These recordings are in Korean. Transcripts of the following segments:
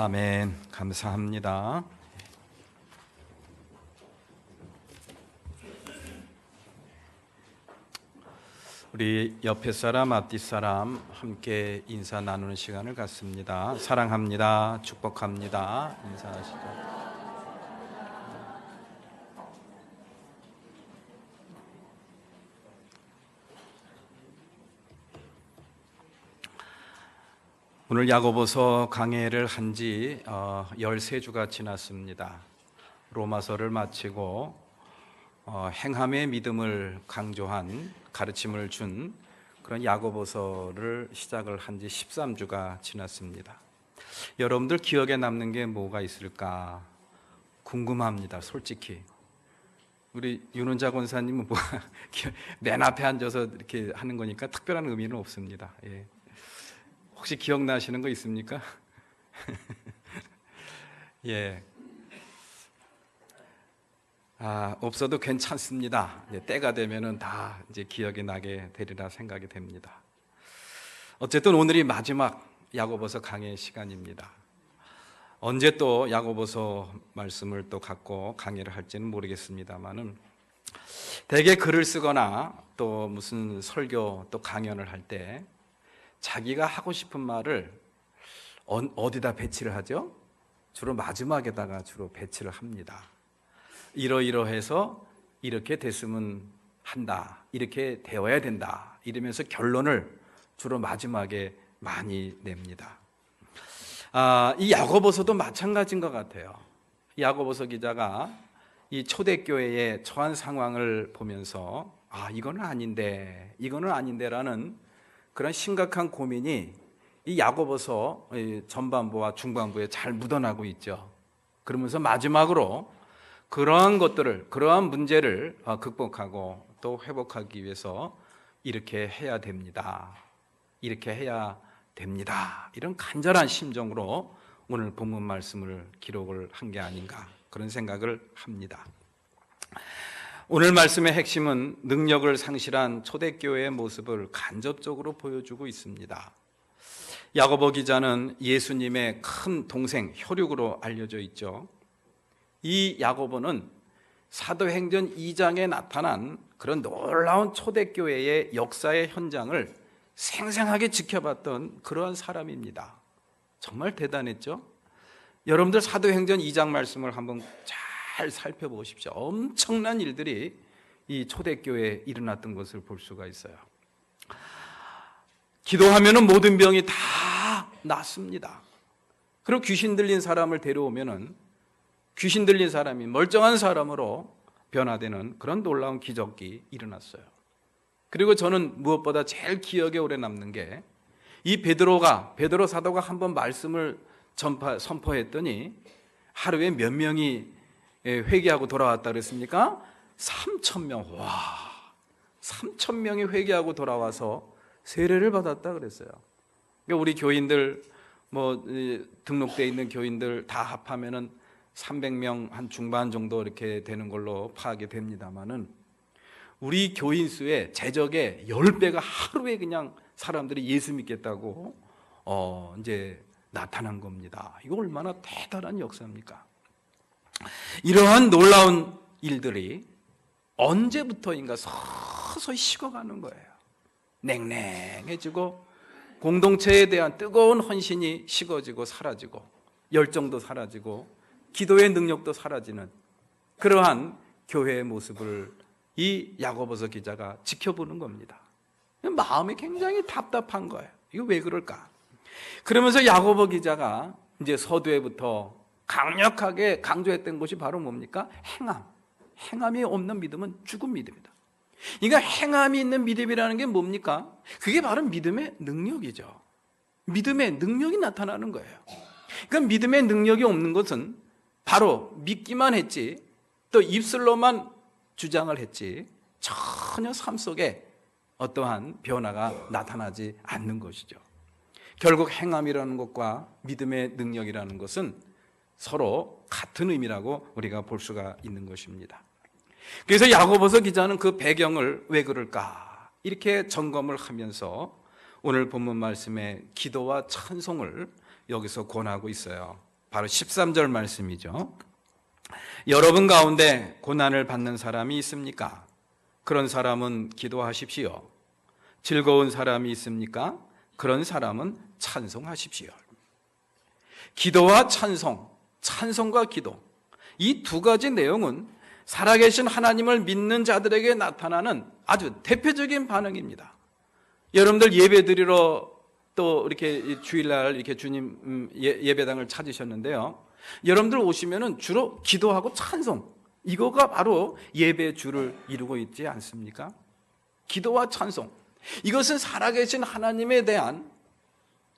아멘. 감사합니다. 우리 옆에 사람, 앞뒤 사람 함께 인사 나누는 시간을 갖습니다. 사랑합니다. 축복합니다. 인사하시죠. 오늘 야고보서 강해를 한 지 13주가 지났습니다. 로마서를 마치고 행함의 믿음을 강조한 가르침을 준 그런 야고보서를 시작을 한 지 13주가 지났습니다. 여러분들 기억에 남는 게 뭐가 있을까 궁금합니다. 솔직히 우리 윤원자 권사님은 맨 앞에 앉아서 이렇게 하는 거니까 특별한 의미는 없습니다. 예. 혹시 기억나시는 거 있습니까? 예. 없어도 괜찮습니다. 때가 되면은 다 이제 기억이 나게 되리라 생각이 됩니다. 어쨌든 오늘이 마지막 야고보서 강의 시간입니다. 언제 또 야고보서 말씀을 또 갖고 강의를 할지는 모르겠습니다만은 대개 글을 쓰거나 또 무슨 설교 또 강연을 할 때 자기가 하고 싶은 말을 어디다 배치를 하죠? 주로 마지막에다가 주로 배치를 합니다. 이러이러해서 이렇게 됐으면 한다, 이렇게 되어야 된다, 이러면서 결론을 주로 마지막에 많이 냅니다. 이 야고보서도 마찬가지인 것 같아요. 야고보서 기자가 이 초대교회의 처한 상황을 보면서 이거는 아닌데라는 그런 심각한 고민이 이 야고보서 전반부와 중반부에 잘 묻어나고 있죠. 그러면서 마지막으로 그러한 문제를 극복하고 또 회복하기 위해서 이렇게 해야 됩니다. 이런 간절한 심정으로 오늘 본문 말씀을 기록을 한 게 아닌가 그런 생각을 합니다. 오늘 말씀의 핵심은 능력을 상실한 초대교회의 모습을 간접적으로 보여주고 있습니다. 야고보 기자는 예수님의 큰 동생, 혈육으로 알려져 있죠. 이 야고보는 사도행전 2장에 나타난 그런 놀라운 초대교회의 역사의 현장을 생생하게 지켜봤던 그러한 사람입니다. 정말 대단했죠? 여러분들 사도행전 2장 말씀을 한번 잘 살펴보십시오. 엄청난 일들이 이 초대교회에 일어났던 것을 볼 수가 있어요. 기도하면은 모든 병이 다 낫습니다. 그리고 귀신 들린 사람을 데려오면은 귀신 들린 사람이 멀쩡한 사람으로 변화되는 그런 놀라운 기적이 일어났어요. 그리고 저는 무엇보다 제일 기억에 오래 남는 게 이 베드로 사도가 한번 말씀을 선포했더니 하루에 몇 명이 회개하고 돌아왔다 그랬습니까? 3,000명. 와, 3,000명이 회개하고 돌아와서 세례를 받았다 그랬어요. 그러니까 우리 교인들 등록되어 있는 교인들 다 합하면은 300명 한 중반 정도 이렇게 되는 걸로 파악이 됩니다만은 우리 교인 수의 제적의 10배가 하루에 그냥 사람들이 예수 믿겠다고 이제 나타난 겁니다. 이거 얼마나 대단한 역사입니까? 이러한 놀라운 일들이 언제부터인가 서서히 식어가는 거예요. 냉랭해지고 공동체에 대한 뜨거운 헌신이 식어지고 사라지고 열정도 사라지고 기도의 능력도 사라지는 그러한 교회의 모습을 이 야고보서 기자가 지켜보는 겁니다. 마음이 굉장히 답답한 거예요. 이거 왜 그럴까? 그러면서 야고보 기자가 이제 서두에부터 강력하게 강조했던 것이 바로 뭡니까? 행함이 없는 믿음은 죽은 믿음이다. 그러니까 행함이 있는 믿음이라는 게 뭡니까? 그게 바로 믿음의 능력이죠. 믿음의 능력이 나타나는 거예요. 그러니까 믿음의 능력이 없는 것은 바로 믿기만 했지 또 입술로만 주장을 했지 전혀 삶 속에 어떠한 변화가 나타나지 않는 것이죠. 결국 행함이라는 것과 믿음의 능력이라는 것은 서로 같은 의미라고 우리가 볼 수가 있는 것입니다. 그래서 야고보서 기자는 그 배경을 왜 그럴까 이렇게 점검을 하면서 오늘 본문 말씀에 기도와 찬송을 여기서 권하고 있어요. 바로 13절 말씀이죠. 여러분 가운데 고난을 받는 사람이 있습니까? 그런 사람은 기도하십시오. 즐거운 사람이 있습니까? 그런 사람은 찬송하십시오. 기도와 찬송, 찬송과 기도, 이 두 가지 내용은 살아계신 하나님을 믿는 자들에게 나타나는 아주 대표적인 반응입니다. 여러분들 예배 드리러 또 이렇게 주일날 이렇게 주님 예배당을 찾으셨는데요. 여러분들 오시면은 주로 기도하고 찬송, 이거가 바로 예배의 주를 이루고 있지 않습니까? 기도와 찬송, 이것은 살아계신 하나님에 대한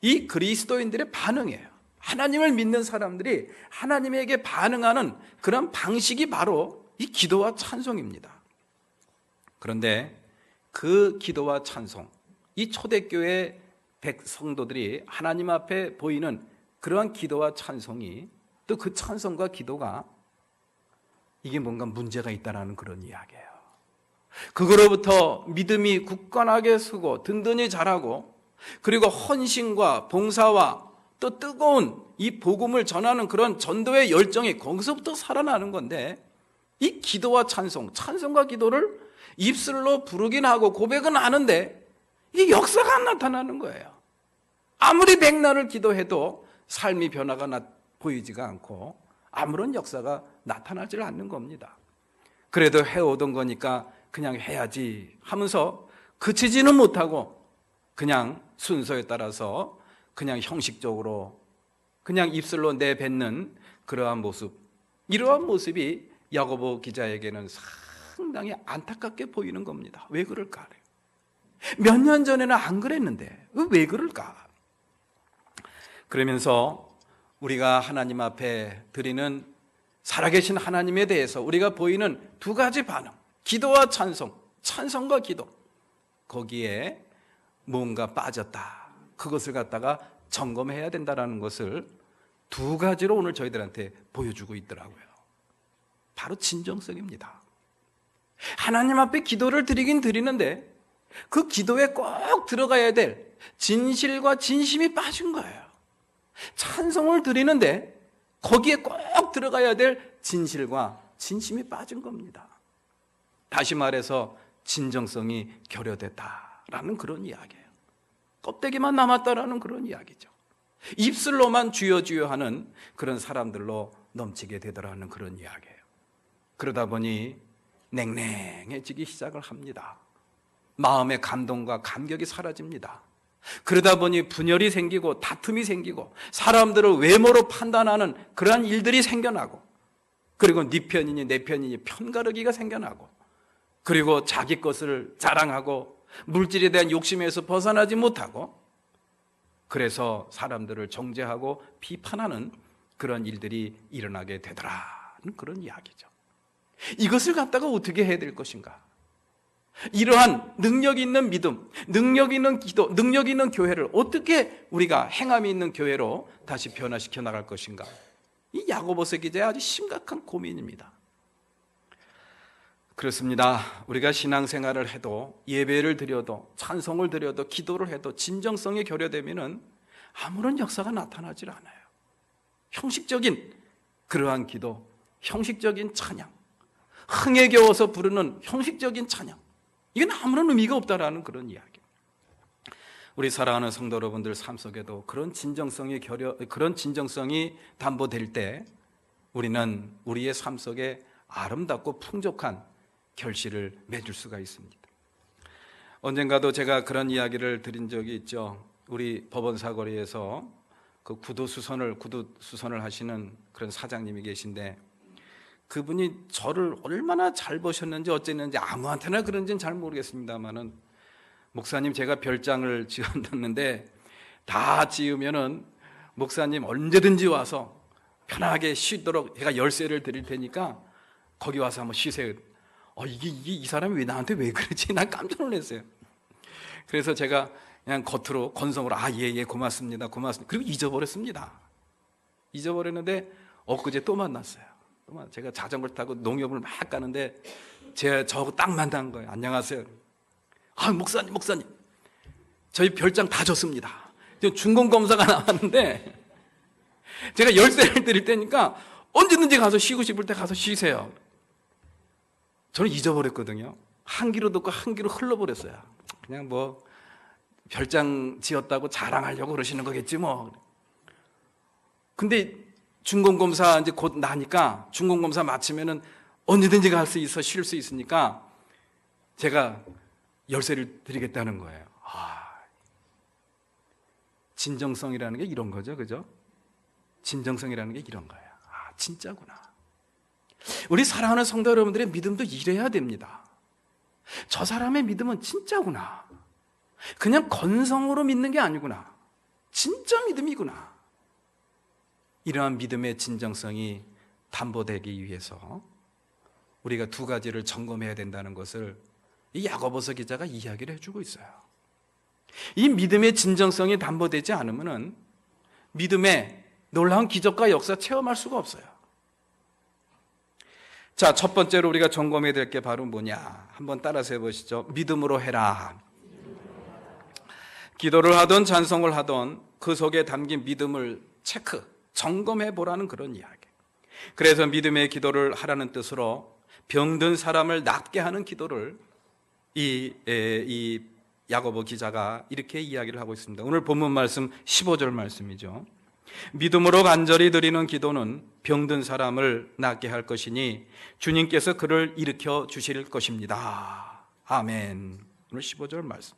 이 그리스도인들의 반응이에요. 하나님을 믿는 사람들이 하나님에게 반응하는 그런 방식이 바로 이 기도와 찬송입니다. 그런데 그 기도와 찬송, 이 초대교회 백성도들이 하나님 앞에 보이는 그러한 기도와 찬송이, 또 그 찬송과 기도가 이게 뭔가 문제가 있다는 그런 이야기예요. 그거로부터 믿음이 굳건하게 서고 든든히 자라고, 그리고 헌신과 봉사와 또 뜨거운 이 복음을 전하는 그런 전도의 열정이 거기서부터 살아나는 건데, 이 기도와 찬송, 찬송과 기도를 입술로 부르긴 하고 고백은 하는데 이 역사가 안 나타나는 거예요. 아무리 백날을 기도해도 삶의 변화가 보이지가 않고 아무런 역사가 나타나질 않는 겁니다. 그래도 해오던 거니까 그냥 해야지 하면서 그치지는 못하고 그냥 순서에 따라서 그냥 형식적으로 그냥 입술로 내뱉는 그러한 모습, 이러한 모습이 야고보 기자에게는 상당히 안타깝게 보이는 겁니다. 왜 그럴까? 몇 년 전에는 안 그랬는데 왜 그럴까? 그러면서 우리가 하나님 앞에 드리는 살아계신 하나님에 대해서 우리가 보이는 두 가지 반응, 기도와 찬송, 찬송과 기도, 거기에 뭔가 빠졌다, 그것을 갖다가 점검해야 된다는 것을 두 가지로 오늘 저희들한테 보여주고 있더라고요. 바로 진정성입니다. 하나님 앞에 기도를 드리긴 드리는데 그 기도에 꼭 들어가야 될 진실과 진심이 빠진 거예요. 찬송을 드리는데 거기에 꼭 들어가야 될 진실과 진심이 빠진 겁니다. 다시 말해서 진정성이 결여됐다라는 그런 이야기예요. 껍데기만 남았다라는 그런 이야기죠. 입술로만 주여 주여 하는 그런 사람들로 넘치게 되더라는 그런 이야기예요. 그러다 보니 냉랭해지기 시작을 합니다. 마음의 감동과 감격이 사라집니다. 그러다 보니 분열이 생기고 다툼이 생기고 사람들을 외모로 판단하는 그러한 일들이 생겨나고, 그리고 네 편이니 내 편이니 편가르기가 생겨나고, 그리고 자기 것을 자랑하고 물질에 대한 욕심에서 벗어나지 못하고, 그래서 사람들을 정죄하고 비판하는 그런 일들이 일어나게 되더라는 그런 이야기죠. 이것을 갖다가 어떻게 해야 될 것인가? 이러한 능력 있는 믿음, 능력 있는 기도, 능력 있는 교회를 어떻게 우리가 행함이 있는 교회로 다시 변화시켜 나갈 것인가? 이 야고보서 기자의 아주 심각한 고민입니다. 그렇습니다. 우리가 신앙생활을 해도, 예배를 드려도, 찬송을 드려도, 기도를 해도 진정성이 결여되면은 아무런 역사가 나타나질 않아요. 형식적인 그러한 기도, 형식적인 찬양, 흥에 겨워서 부르는 형식적인 찬양, 이건 아무런 의미가 없다라는 그런 이야기. 우리 사랑하는 성도 여러분들 삶 속에도 그런 진정성이 담보될 때 우리는 우리의 삶 속에 아름답고 풍족한 결실을 맺을 수가 있습니다. 언젠가도 제가 그런 이야기를 드린 적이 있죠. 우리 법원 사거리에서 그 구두 수선을 하시는 그런 사장님이 계신데, 그분이 저를 얼마나 잘 보셨는지 어쨌는지 아무한테나 그런지는 잘 모르겠습니다만은, 목사님 제가 별장을 지어놨는데 다 지으면은 목사님 언제든지 와서 편하게 쉬도록 제가 열쇠를 드릴 테니까 거기 와서 한번 쉬세요. 이 사람이 왜 나한테 왜 그러지? 난 깜짝 놀랐어요. 그래서 제가 그냥 겉으로 건성으로 예 고맙습니다. 그리고 잊어버렸습니다. 잊어버렸는데 엊그제 또 만났어요. 제가 자전거를 타고 농협을 막 가는데 저하고 딱 만난 거예요. 안녕하세요. 목사님 저희 별장 다 줬습니다. 준공검사가 나왔는데 제가 열쇠를 드릴 테니까 언제든지 가서 쉬고 싶을 때 가서 쉬세요. 저는 잊어버렸거든요. 한 귀로 듣고 한 귀로 흘러버렸어요. 그냥 뭐 별장 지었다고 자랑하려고 그러시는 거겠지 뭐. 근데 중공검사 이제 곧 나니까 중공검사 마치면은 언제든지 갈 수 있어, 쉴 수 있으니까 제가 열쇠를 드리겠다는 거예요. 진정성이라는 게 이런 거죠, 그죠? 진정성이라는 게 이런 거예요. 진짜구나. 우리 사랑하는 성도 여러분들의 믿음도 이래야 됩니다. 저 사람의 믿음은 진짜구나. 그냥 건성으로 믿는 게 아니구나. 진짜 믿음이구나. 이러한 믿음의 진정성이 담보되기 위해서 우리가 두 가지를 점검해야 된다는 것을 이 야고보서 기자가 이야기를 해주고 있어요. 이 믿음의 진정성이 담보되지 않으면 믿음의 놀라운 기적과 역사 체험할 수가 없어요. 자, 첫 번째로 우리가 점검해야 될 게 바로 뭐냐? 한번 따라서 해보시죠. 믿음으로 해라. 기도를 하던 찬송을 하던 그 속에 담긴 믿음을 체크, 점검해 보라는 그런 이야기. 그래서 믿음의 기도를 하라는 뜻으로 병든 사람을 낫게 하는 기도를 이 야고보 기자가 이렇게 이야기를 하고 있습니다. 오늘 본문 말씀 15절 말씀이죠. 믿음으로 간절히 드리는 기도는 병든 사람을 낫게 할 것이니 주님께서 그를 일으켜 주실 것입니다. 아멘. 오늘 15절 말씀.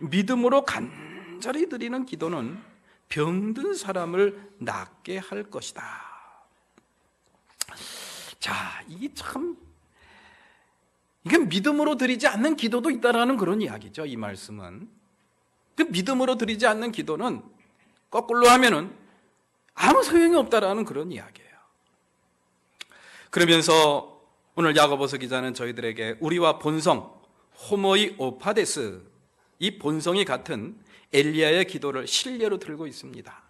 믿음으로 간절히 드리는 기도는 병든 사람을 낫게 할 것이다. 자, 이게 믿음으로 드리지 않는 기도도 있다라는 그런 이야기죠. 이 말씀은. 그 믿음으로 드리지 않는 기도는 거꾸로 하면은 아무 소용이 없다라는 그런 이야기예요. 그러면서 오늘 야고보서 기자는 저희들에게 우리와 본성, 호모이 오파데스, 이 본성이 같은 엘리야의 기도를 실례로 들고 있습니다.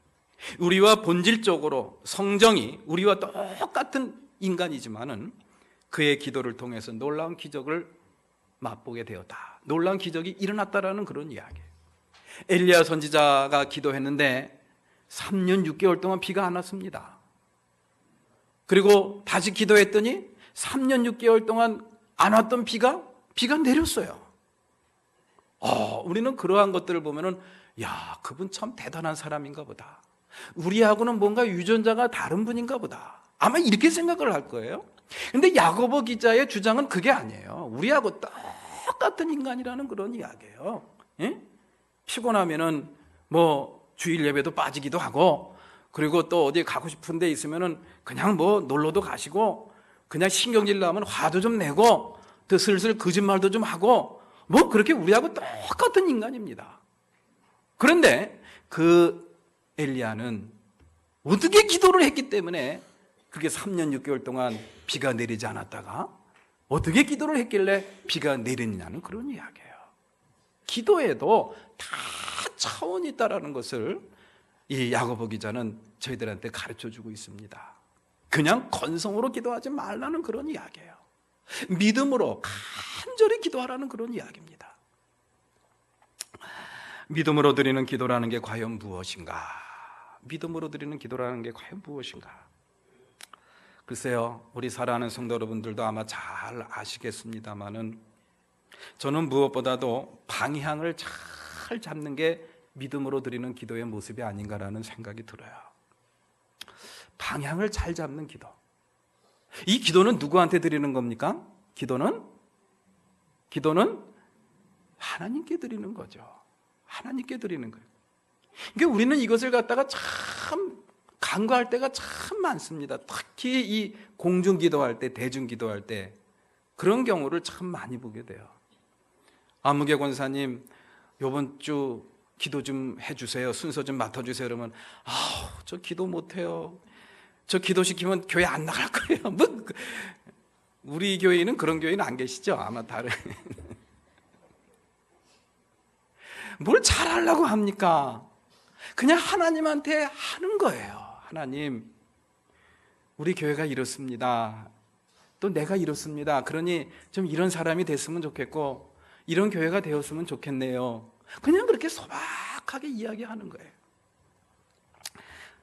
우리와 본질적으로 성정이 우리와 똑같은 인간이지만은 그의 기도를 통해서 놀라운 기적을 맛보게 되었다. 놀라운 기적이 일어났다라는 그런 이야기예요. 엘리야 선지자가 기도했는데 3년 6개월 동안 비가 안 왔습니다. 그리고 다시 기도했더니 3년 6개월 동안 안 왔던 비가 내렸어요. 우리는 그러한 것들을 보면은 그분 참 대단한 사람인가 보다. 우리하고는 뭔가 유전자가 다른 분인가 보다. 아마 이렇게 생각을 할 거예요. 근데 야고보 기자의 주장은 그게 아니에요. 우리하고 똑같은 인간이라는 그런 이야기예요. 예? 피곤하면은 뭐 주일 예배도 빠지기도 하고, 그리고 또 어디 가고 싶은 데 있으면은 그냥 뭐 놀러도 가시고, 그냥 신경질 나면 화도 좀 내고, 또 슬슬 거짓말도 좀 하고, 뭐 그렇게 우리하고 똑같은 인간입니다. 그런데 그 엘리야는 어떻게 기도를 했기 때문에 그게 3년 6개월 동안 비가 내리지 않았다가 어떻게 기도를 했길래 비가 내리느냐는 그런 이야기예요. 기도에도 다 차원이 있다라는 것을 이 야고보 기자는 저희들한테 가르쳐주고 있습니다. 그냥 건성으로 기도하지 말라는 그런 이야기예요. 믿음으로 간절히 기도하라는 그런 이야기입니다. 믿음으로 드리는 기도라는 게 과연 무엇인가? 믿음으로 드리는 기도라는 게 과연 무엇인가? 글쎄요, 우리 사랑하는 성도 여러분들도 아마 잘 아시겠습니다만은 저는 무엇보다도 방향을 잘 잡는 게 믿음으로 드리는 기도의 모습이 아닌가라는 생각이 들어요. 방향을 잘 잡는 기도. 이 기도는 누구한테 드리는 겁니까? 기도는 하나님께 드리는 거죠. 하나님께 드리는 거예요. 그러니까 우리는 이것을 갖다가 참 간과할 때가 참 많습니다. 특히 이 공중기도할 때, 대중기도할 때 그런 경우를 참 많이 보게 돼요. 아무개 권사님 이번 주 기도 좀 해주세요. 순서 좀 맡아주세요. 그러면 저 기도 못해요. 저 기도시키면 교회 안 나갈 거예요. 뭐 우리 교회는 그런 교회는 안 계시죠? 아마 다른 뭘 잘하려고 합니까? 그냥 하나님한테 하는 거예요. 하나님, 우리 교회가 이렇습니다. 또 내가 이렇습니다. 그러니 좀 이런 사람이 됐으면 좋겠고 이런 교회가 되었으면 좋겠네요. 그냥 그렇게 소박하게 이야기하는 거예요.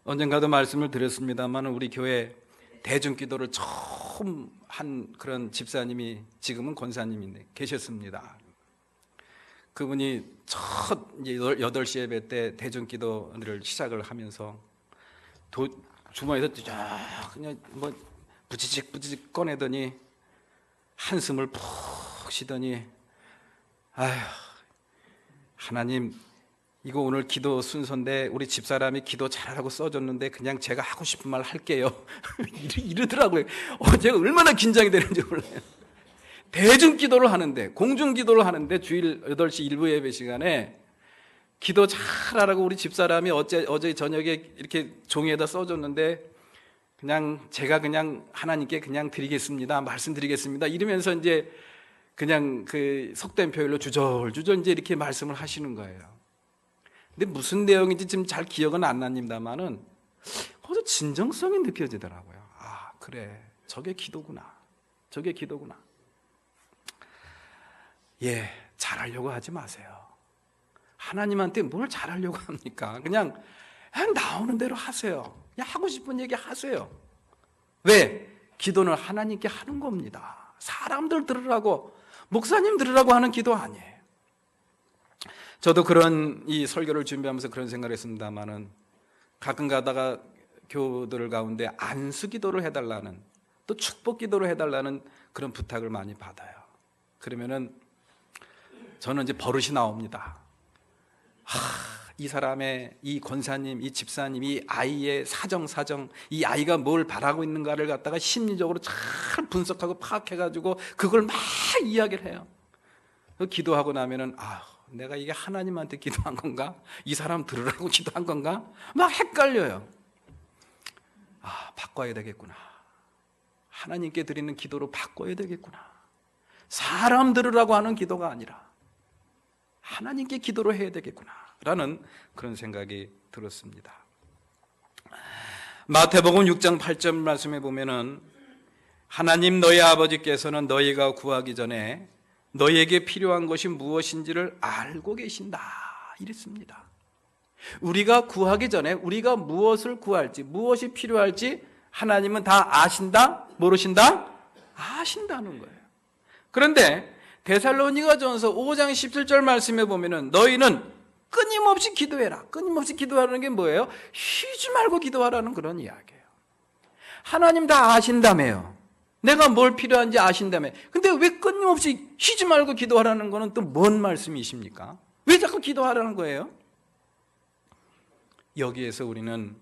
언젠가도 말씀을 드렸습니다만 우리 교회 대중기도를 처음 한 그런 집사님이 지금은 권사님인데 계셨습니다. 그분이 첫 8시 예배 때 대중기도를 시작을 하면서 주머니에서 그냥 뭐 부지직 꺼내더니 한숨을 푹 쉬더니 아휴, 하나님, 이거 오늘 기도 순서인데 우리 집사람이 기도 잘하라고 써줬는데 그냥 제가 하고 싶은 말 할게요. 이러더라고요. 제가 얼마나 긴장이 되는지 몰라요. 대중기도를 하는데, 공중기도를 하는데 주일 8시 일부 예배 시간에 기도 잘하라고 우리 집사람이 어제 저녁에 이렇게 종이에다 써줬는데 제가 그냥 하나님께 그냥 드리겠습니다. 말씀드리겠습니다. 이러면서 이제 그냥 그 속된 표현로 주절주절 이제 이렇게 말씀을 하시는 거예요. 근데 무슨 내용인지 지금 잘 기억은 안 납니다만은 거기서 진정성이 느껴지더라고요. 아, 그래. 저게 기도구나. 저게 기도구나. 예, 잘하려고 하지 마세요. 하나님한테 뭘 잘하려고 합니까? 그냥 나오는 대로 하세요. 그냥 하고 싶은 얘기 하세요. 왜? 기도는 하나님께 하는 겁니다. 사람들 들으라고, 목사님 들으라고 하는 기도 아니에요. 저도 그런 이 설교를 준비하면서 그런 생각을 했습니다만은 가끔 가다가 교우들 가운데 안수 기도를 해달라는, 또 축복 기도를 해달라는 그런 부탁을 많이 받아요. 그러면은 저는 이제 버릇이 나옵니다. 이 사람의, 이 권사님, 이 집사님, 이 아이의 사정, 이 아이가 뭘 바라고 있는가를 갖다가 심리적으로 잘 분석하고 파악해가지고 그걸 막 이야기를 해요. 기도하고 나면은 내가 이게 하나님한테 기도한 건가? 이 사람 들으라고 기도한 건가? 막 헷갈려요. 바꿔야 되겠구나. 하나님께 드리는 기도로 바꿔야 되겠구나. 사람 들으라고 하는 기도가 아니라 하나님께 기도로 해야 되겠구나 라는 그런 생각이 들었습니다. 마태복음 6장 8절 말씀에 보면은 하나님 너희 아버지께서는 너희가 구하기 전에 너희에게 필요한 것이 무엇인지를 알고 계신다 이랬습니다. 우리가 구하기 전에 우리가 무엇을 구할지, 무엇이 필요할지 하나님은 다 아신다? 모르신다? 아신다는 거예요. 그런데 데살로니가전서 5장 17절 말씀에 보면은 너희는 끊임없이 기도해라. 끊임없이 기도하라는 게 뭐예요? 쉬지 말고 기도하라는 그런 이야기예요. 하나님 다 아신다며요. 내가 뭘 필요한지 아신다며. 근데 왜 끊임없이 쉬지 말고 기도하라는 거는 또 뭔 말씀이십니까? 왜 자꾸 기도하라는 거예요? 여기에서 우리는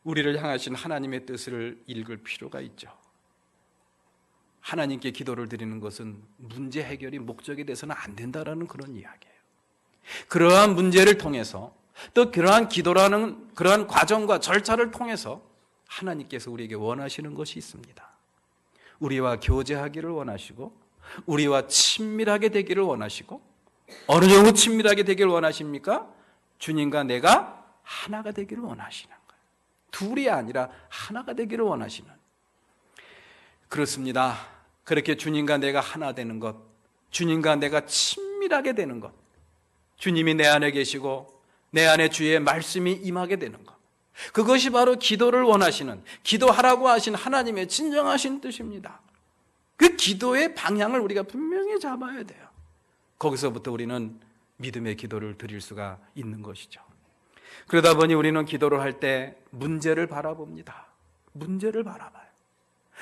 우리를 향하신 하나님의 뜻을 읽을 필요가 있죠. 하나님께 기도를 드리는 것은 문제 해결이 목적이 돼서는 안 된다라는 그런 이야기예요. 그러한 문제를 통해서 또 그러한 기도라는 그러한 과정과 절차를 통해서 하나님께서 우리에게 원하시는 것이 있습니다. 우리와 교제하기를 원하시고 우리와 친밀하게 되기를 원하시고 어느 정도 친밀하게 되기를 원하십니까? 주님과 내가 하나가 되기를 원하시는 거예요. 둘이 아니라 하나가 되기를 원하시는. 그렇습니다. 그렇게 주님과 내가 하나 되는 것, 주님과 내가 친밀하게 되는 것, 주님이 내 안에 계시고 내 안에 주의 말씀이 임하게 되는 것, 그것이 바로 기도를 원하시는, 기도하라고 하신 하나님의 진정하신 뜻입니다. 그 기도의 방향을 우리가 분명히 잡아야 돼요. 거기서부터 우리는 믿음의 기도를 드릴 수가 있는 것이죠. 그러다 보니 우리는 기도를 할 때 문제를 바라봅니다. 문제를 바라봐요.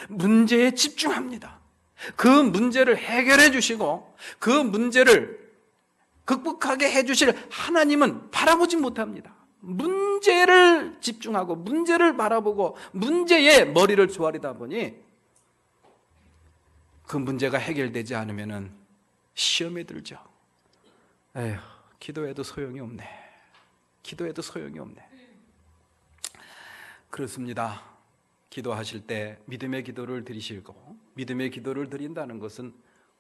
문제에 집중합니다. 그 문제를 해결해 주시고 그 문제를 극복하게 해 주실 하나님은 바라보지 못합니다. 문제를 집중하고 문제를 바라보고 문제에 머리를 조아리다 보니 그 문제가 해결되지 않으면 시험에 들죠. 에휴, 기도해도 소용이 없네. 기도해도 소용이 없네. 그렇습니다. 기도하실 때 믿음의 기도를 드리시고 믿음의 기도를 드린다는 것은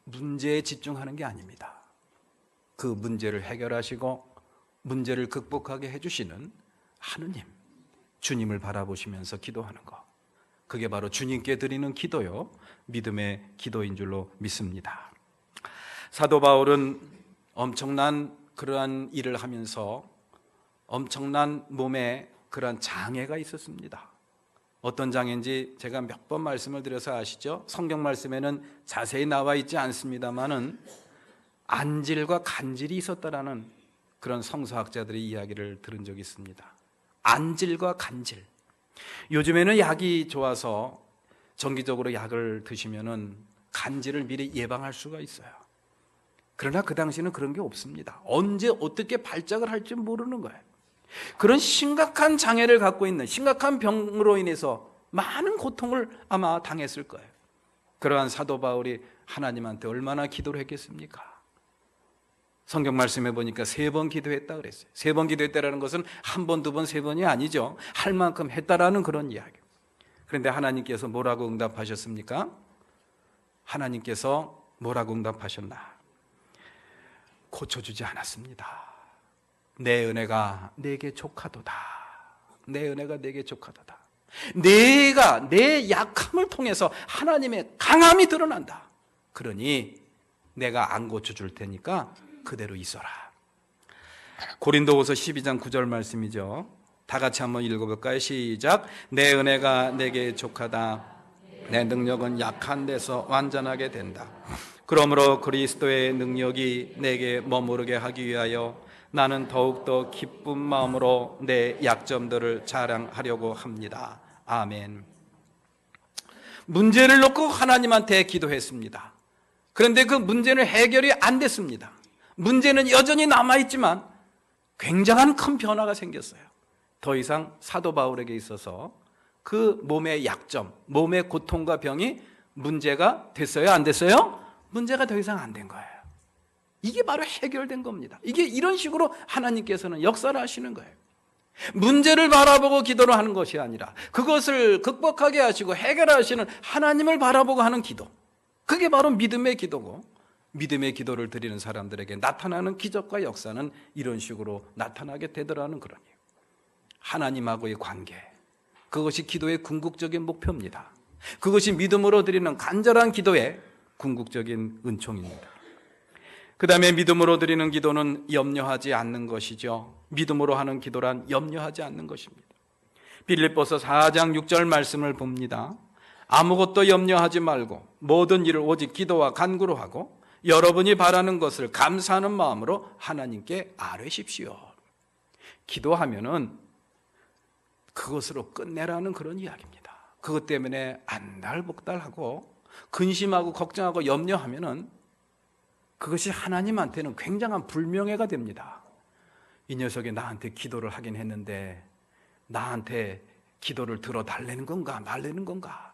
문제에 집중하는 게 아닙니다. 그 문제를 해결하시고 문제를 극복하게 해주시는 하느님, 주님을 바라보시면서 기도하는 것, 그게 바로 주님께 드리는 기도요, 믿음의 기도인 줄로 믿습니다. 사도 바울은 엄청난 그러한 일을 하면서 엄청난 몸에 그러한 장애가 있었습니다. 어떤 장애인지 제가 몇 번 말씀을 드려서 아시죠? 성경 말씀에는 자세히 나와 있지 않습니다만은 안질과 간질이 있었다라는 그런 성서학자들의 이야기를 들은 적이 있습니다. 안질과 간질. 요즘에는 약이 좋아서 정기적으로 약을 드시면은 간질을 미리 예방할 수가 있어요. 그러나 그 당시는 그런 게 없습니다. 언제 어떻게 발작을 할지 모르는 거예요. 그런 심각한 장애를 갖고 있는, 심각한 병으로 인해서 많은 고통을 아마 당했을 거예요. 그러한 사도 바울이 하나님한테 얼마나 기도를 했겠습니까? 성경 말씀해 보니까 3번 기도했다 그랬어요. 3번 기도했다라는 것은 1번, 2번, 3번이 아니죠. 할 만큼 했다라는 그런 이야기. 그런데 하나님께서 뭐라고 응답하셨습니까? 하나님께서 뭐라고 응답하셨나? 고쳐주지 않았습니다. 내 은혜가 내게 족하도다. 내 은혜가 내게 족하도다. 내가 내 약함을 통해서 하나님의 강함이 드러난다. 그러니 내가 안 고쳐줄 테니까 그대로 있어라. 고린도후서 12장 9절 말씀이죠. 다 같이 한번 읽어볼까요? 시작. 내 은혜가 내게 족하다. 내 능력은 약한 데서 완전하게 된다. 그러므로 그리스도의 능력이 내게 머무르게 하기 위하여 나는 더욱더 기쁜 마음으로 내 약점들을 자랑하려고 합니다. 아멘. 문제를 놓고 하나님한테 기도했습니다. 그런데 그 문제는 해결이 안 됐습니다. 문제는 여전히 남아있지만 굉장한 큰 변화가 생겼어요. 더 이상 사도 바울에게 있어서 그 몸의 약점, 몸의 고통과 병이 문제가 됐어요? 안 됐어요? 문제가 더 이상 안 된 거예요. 이게 바로 해결된 겁니다. 이게 이런 식으로 하나님께서는 역사를 하시는 거예요. 문제를 바라보고 기도를 하는 것이 아니라 그것을 극복하게 하시고 해결하시는 하나님을 바라보고 하는 기도. 그게 바로 믿음의 기도고, 믿음의 기도를 드리는 사람들에게 나타나는 기적과 역사는 이런 식으로 나타나게 되더라는 그러니 하나님하고의 관계, 그것이 기도의 궁극적인 목표입니다. 그것이 믿음으로 드리는 간절한 기도의 궁극적인 은총입니다. 그 다음에 믿음으로 드리는 기도는 염려하지 않는 것이죠. 믿음으로 하는 기도란 염려하지 않는 것입니다. 빌립보서 4장 6절 말씀을 봅니다. 아무것도 염려하지 말고 모든 일을 오직 기도와 간구로 하고 여러분이 바라는 것을 감사하는 마음으로 하나님께 아뢰십시오. 기도하면은 그것으로 끝내라는 그런 이야기입니다. 그것 때문에 안달복달하고 근심하고 걱정하고 염려하면은 그것이 하나님한테는 굉장한 불명예가 됩니다. 이 녀석이 나한테 기도를 하긴 했는데 나한테 기도를 들어달라는 건가 말라는 건가?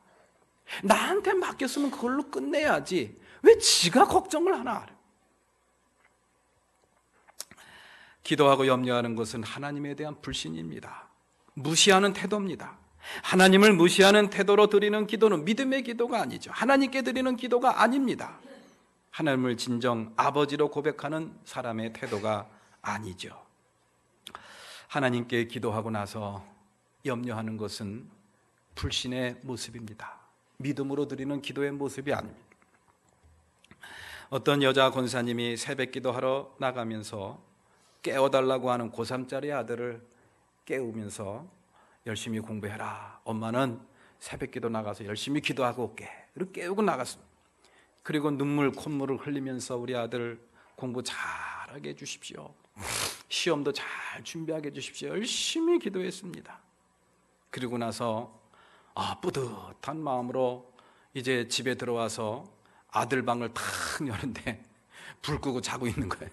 나한테 맡겼으면 그걸로 끝내야지 왜 지가 걱정을 하나? 기도하고 염려하는 것은 하나님에 대한 불신입니다. 무시하는 태도입니다. 하나님을 무시하는 태도로 드리는 기도는 믿음의 기도가 아니죠. 하나님께 드리는 기도가 아닙니다. 하나님을 진정 아버지로 고백하는 사람의 태도가 아니죠. 하나님께 기도하고 나서 염려하는 것은 불신의 모습입니다. 믿음으로 드리는 기도의 모습이 아닙니다. 어떤 여자 권사님이 새벽 기도하러 나가면서 깨워달라고 하는 고3짜리 아들을 깨우면서 열심히 공부해라. 엄마는 새벽 기도 나가서 열심히 기도하고 올게. 이렇게 깨우고 나갔습니다. 그리고 눈물 콧물을 흘리면서 우리 아들 공부 잘하게 해주십시오. 시험도 잘 준비하게 해주십시오. 열심히 기도했습니다. 그리고 나서 뿌듯한 마음으로 이제 집에 들어와서 아들 방을 탁 여는데 불 끄고 자고 있는 거예요.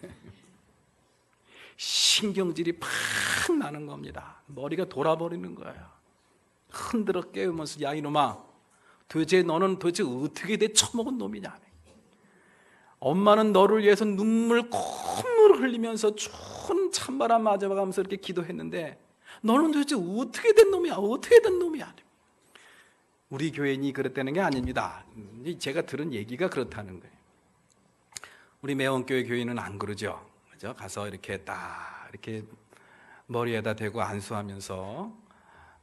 신경질이 팍 나는 겁니다. 머리가 돌아버리는 거예요. 흔들어 깨우면서 야 이놈아, 너는 도대체 어떻게 돼 처먹은 놈이냐. 엄마는 너를 위해서 눈물 콧물을 흘리면서 추운 찬바람 맞아가면서 이렇게 기도했는데 너는 도대체 어떻게 된 놈이야. 어떻게 된 놈이야. 우리 교인이 그랬다는 게 아닙니다. 제가 들은 얘기가 그렇다는 거예요. 우리 매원교회 교인은 안 그러죠. 그죠? 가서 이렇게 딱 이렇게 머리에다 대고 안수하면서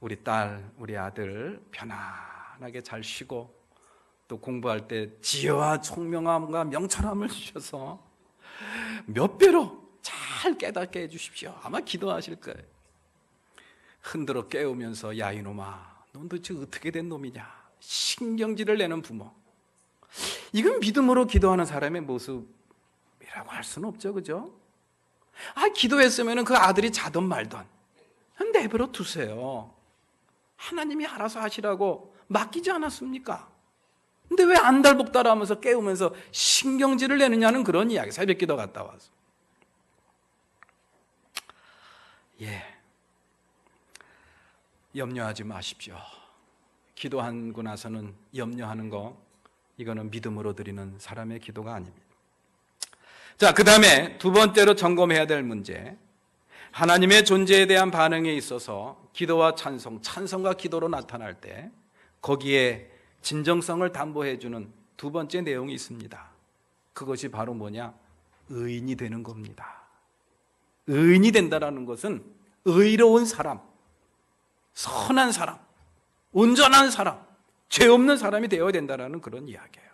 우리 딸, 우리 아들 편안하게 잘 쉬고 또 공부할 때 지혜와 총명함과 명철함을 주셔서 몇 배로 잘 깨닫게 해주십시오. 아마 기도하실 거예요. 흔들어 깨우면서 야 이놈아, 넌 도대체 어떻게 된 놈이냐, 신경질을 내는 부모. 이건 믿음으로 기도하는 사람의 모습이라고 할 수는 없죠, 그죠? 기도했으면 그 아들이 자든 말든 내버려 두세요. 하나님이 알아서 하시라고 맡기지 않았습니까? 근데 왜 안달복달하면서 깨우면서 신경질을 내느냐는 그런 이야기. 새벽 기도 갔다 와서. 염려하지 마십시오. 기도하고 나서는 염려하는 거, 이거는 믿음으로 드리는 사람의 기도가 아닙니다. 자, 그 다음에 두 번째로 점검해야 될 문제, 하나님의 존재에 대한 반응에 있어서 기도와 찬송과 기도로 나타날 때 거기에 진정성을 담보해 주는 두 번째 내용이 있습니다. 그것이 바로 뭐냐? 의인이 되는 겁니다. 의인이 된다는 것은 의로운 사람, 선한 사람, 온전한 사람, 죄 없는 사람이 되어야 된다는 그런 이야기예요.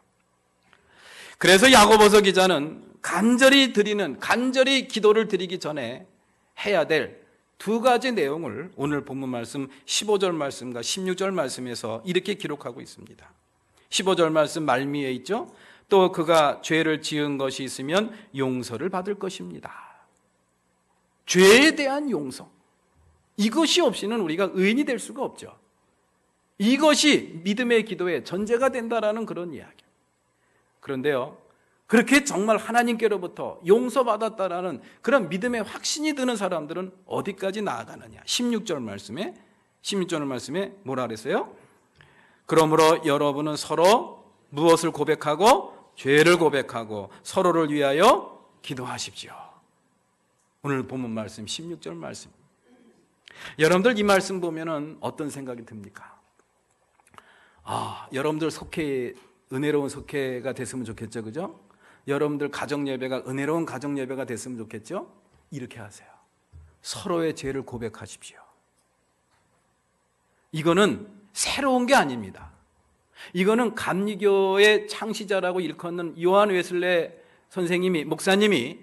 그래서 야고보서 기자는 간절히 기도를 드리기 전에 해야 될 두 가지 내용을 오늘 본문 말씀 15절 말씀과 16절 말씀에서 이렇게 기록하고 있습니다. 15절 말씀 말미에 있죠. 또 그가 죄를 지은 것이 있으면 용서를 받을 것입니다. 죄에 대한 용서, 이것이 없이는 우리가 의인이 될 수가 없죠. 이것이 믿음의 기도의 전제가 된다라는 그런 이야기. 그런데요, 그렇게 정말 하나님께로부터 용서받았다라는 그런 믿음의 확신이 드는 사람들은 어디까지 나아가느냐? 16절 말씀에 뭐라 그랬어요? 그러므로 여러분은 서로 무엇을 고백하고? 죄를 고백하고 서로를 위하여 기도하십시오. 오늘 본문 말씀 16절 말씀. 여러분들 이 말씀 보면은 어떤 생각이 듭니까? 여러분들 은혜로운 속회가 됐으면 좋겠죠, 그죠? 여러분들 가정예배가 은혜로운 가정예배가 됐으면 좋겠죠? 이렇게 하세요. 서로의 죄를 고백하십시오. 이거는 새로운 게 아닙니다. 이거는 감리교의 창시자라고 일컫는 요한 웨슬레 목사님이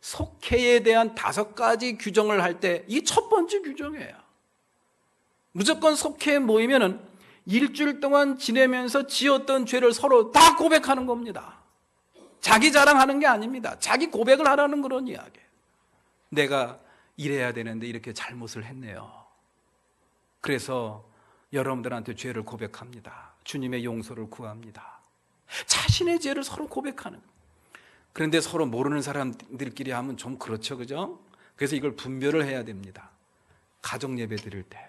속회에 대한 5가지 규정을 할 때 이 첫 번째 규정이에요. 무조건 속회에 모이면은 일주일 동안 지내면서 지었던 죄를 서로 다 고백하는 겁니다. 자기 자랑하는 게 아닙니다. 자기 고백을 하라는 그런 이야기예요. 내가 이래야 되는데 이렇게 잘못을 했네요. 그래서 여러분들한테 죄를 고백합니다. 주님의 용서를 구합니다. 자신의 죄를 서로 고백하는. 그런데 서로 모르는 사람들끼리 하면 좀 그렇죠, 그죠? 그래서 이걸 분별을 해야 됩니다. 가정 예배 드릴 때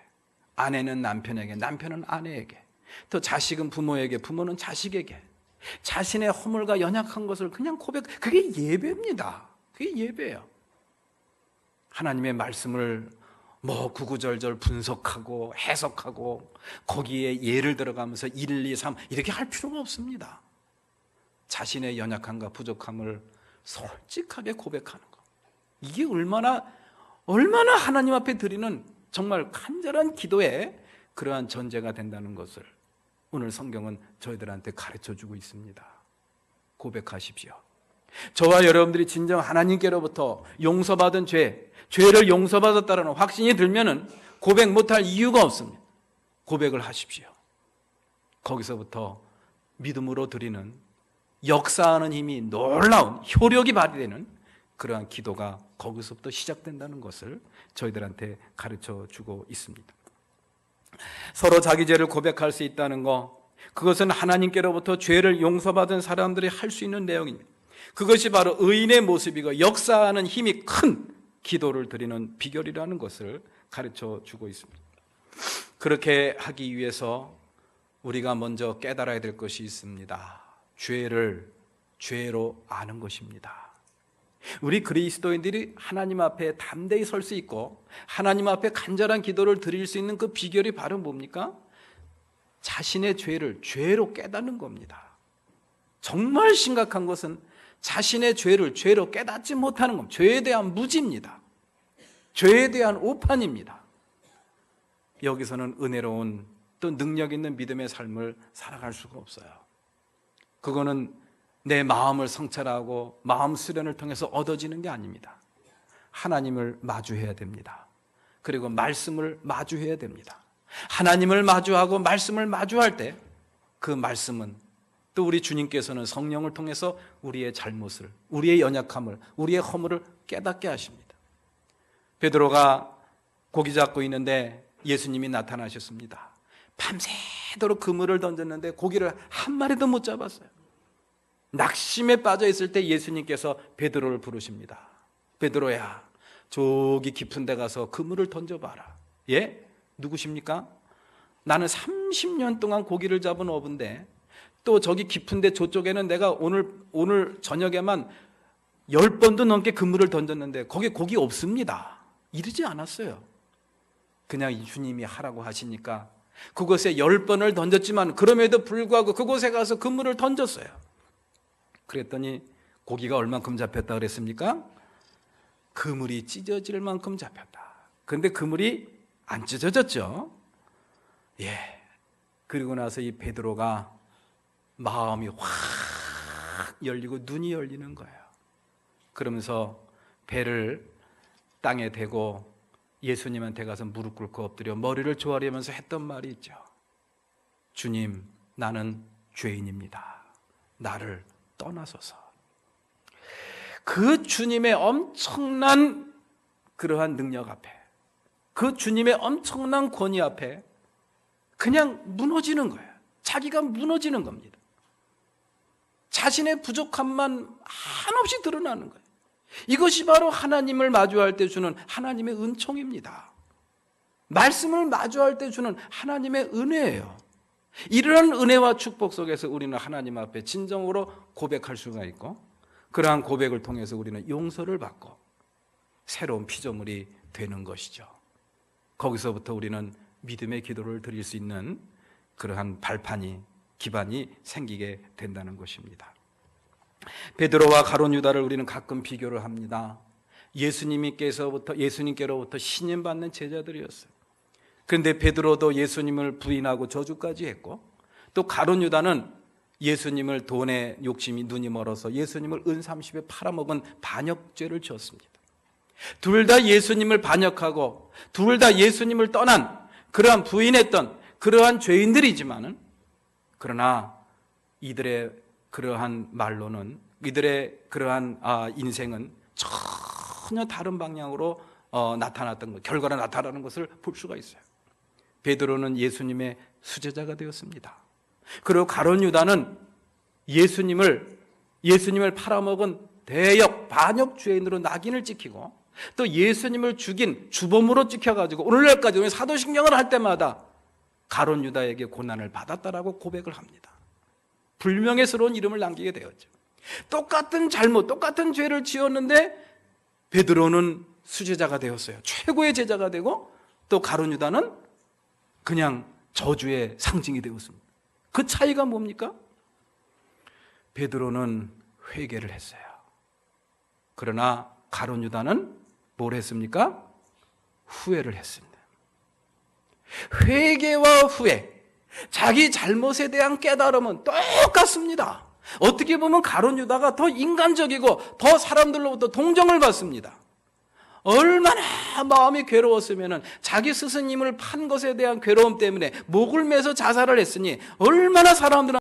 아내는 남편에게, 남편은 아내에게, 또 자식은 부모에게, 부모는 자식에게 자신의 허물과 연약한 것을 그냥 그게 예배입니다. 그게 예배예요. 하나님의 말씀을 구구절절 분석하고 해석하고 거기에 예를 들어가면서 1, 2, 3 이렇게 할 필요가 없습니다. 자신의 연약함과 부족함을 솔직하게 고백하는 것, 이게 얼마나 하나님 앞에 드리는 정말 간절한 기도의 그러한 전제가 된다는 것을 오늘 성경은 저희들한테 가르쳐주고 있습니다. 고백하십시오. 저와 여러분들이 진정 하나님께로부터 용서받은 죄를 용서받았다는 확신이 들면은 고백 못할 이유가 없습니다. 고백을 하십시오. 거기서부터 믿음으로 드리는 역사하는 힘이 놀라운 효력이 발휘되는 그러한 기도가 거기서부터 시작된다는 것을 저희들한테 가르쳐주고 있습니다. 서로 자기 죄를 고백할 수 있다는 것, 그것은 하나님께로부터 죄를 용서받은 사람들이 할 수 있는 내용입니다. 그것이 바로 의인의 모습이고 역사하는 힘이 큰 기도를 드리는 비결이라는 것을 가르쳐주고 있습니다. 그렇게 하기 위해서 우리가 먼저 깨달아야 될 것이 있습니다. 죄를 죄로 아는 것입니다. 우리 그리스도인들이 하나님 앞에 담대히 설 수 있고 하나님 앞에 간절한 기도를 드릴 수 있는 그 비결이 바로 뭡니까? 자신의 죄를 죄로 깨닫는 겁니다. 정말 심각한 것은 자신의 죄를 죄로 깨닫지 못하는 겁니다. 죄에 대한 무지입니다. 죄에 대한 오판입니다. 여기서는 은혜로운 또 능력 있는 믿음의 삶을 살아갈 수가 없어요. 그거는 내 마음을 성찰하고 마음 수련을 통해서 얻어지는 게 아닙니다. 하나님을 마주해야 됩니다. 그리고 말씀을 마주해야 됩니다. 하나님을 마주하고 말씀을 마주할 때 그 말씀은 또 우리 주님께서는 성령을 통해서 우리의 잘못을, 우리의 연약함을, 우리의 허물을 깨닫게 하십니다. 베드로가 고기 잡고 있는데 예수님이 나타나셨습니다. 밤새도록 그물을 던졌는데 고기를 한 마리도 못 잡았어요. 낙심에 빠져 있을 때 예수님께서 베드로를 부르십니다. 베드로야, 저기 깊은 데 가서 그물을 던져봐라. 예? 누구십니까? 나는 30년 동안 고기를 잡은 어부인데 또 저기 깊은데 저쪽에는 내가 오늘 저녁에만 10번도 넘게 그물을 던졌는데 거기 고기 없습니다. 이러지 않았어요. 그냥 주님이 하라고 하시니까 그곳에 10번을 던졌지만 그럼에도 불구하고 그곳에 가서 그물을 던졌어요. 그랬더니 고기가 얼만큼 잡혔다 그랬습니까? 그물이 찢어질 만큼 잡혔다. 그런데 그물이 안 찢어졌죠. 예. 그리고 나서 이 베드로가 마음이 확 열리고 눈이 열리는 거예요. 그러면서 배를 땅에 대고 예수님한테 가서 무릎 꿇고 엎드려 머리를 조아리면서 했던 말이 있죠. 주님, 나는 죄인입니다. 나를 떠나소서. 그 주님의 엄청난 그러한 능력 앞에, 그 주님의 엄청난 권위 앞에 그냥 무너지는 거예요. 자기가 무너지는 겁니다. 자신의 부족함만 한없이 드러나는 거예요. 이것이 바로 하나님을 마주할 때 주는 하나님의 은총입니다. 말씀을 마주할 때 주는 하나님의 은혜예요. 이러한 은혜와 축복 속에서 우리는 하나님 앞에 진정으로 고백할 수가 있고, 그러한 고백을 통해서 우리는 용서를 받고 새로운 피조물이 되는 것이죠. 거기서부터 우리는 믿음의 기도를 드릴 수 있는 그러한 발판이, 기반이 생기게 된다는 것입니다. 베드로와 가룟 유다를 우리는 가끔 비교를 합니다. 예수님께로부터 신임 받는 제자들이었어요. 그런데 베드로도 예수님을 부인하고 저주까지 했고, 또 가룟 유다는 예수님을 돈에 욕심이 눈이 멀어서 예수님을 은 30에 팔아먹은 반역죄를 지었습니다. 둘 다 예수님을 반역하고 둘 다 예수님을 떠난 그러한 부인했던 그러한 죄인들이지만은, 그러나 이들의 그러한 말로는, 이들의 그러한 인생은 전혀 다른 방향으로 나타났던 것, 결과가 나타나는 것을 볼 수가 있어요. 베드로는 예수님의 수제자가 되었습니다. 그리고 가룟 유다는 예수님을 팔아먹은 대역 반역 죄인으로 낙인을 찍히고, 또 예수님을 죽인 주범으로 찍혀가지고 오늘날까지 사도신경을 할 때마다 가룟 유다에게 고난을 받았다라고 고백을 합니다. 불명예스러운 이름을 남기게 되었죠. 똑같은 잘못, 똑같은 죄를 지었는데 베드로는 수제자가 되었어요. 최고의 제자가 되고, 또 가룟 유다는 그냥 저주의 상징이 되었습니다. 그 차이가 뭡니까? 베드로는 회개를 했어요. 그러나 가룟 유다는 뭘 했습니까? 후회를 했습니다. 회개와 후회, 자기 잘못에 대한 깨달음은 똑같습니다. 어떻게 보면 가룟 유다가 더 인간적이고 더 사람들로부터 동정을 받습니다. 얼마나 마음이 괴로웠으면 자기 스승님을 판 것에 대한 괴로움 때문에 목을 매서 자살을 했으니 얼마나 사람들은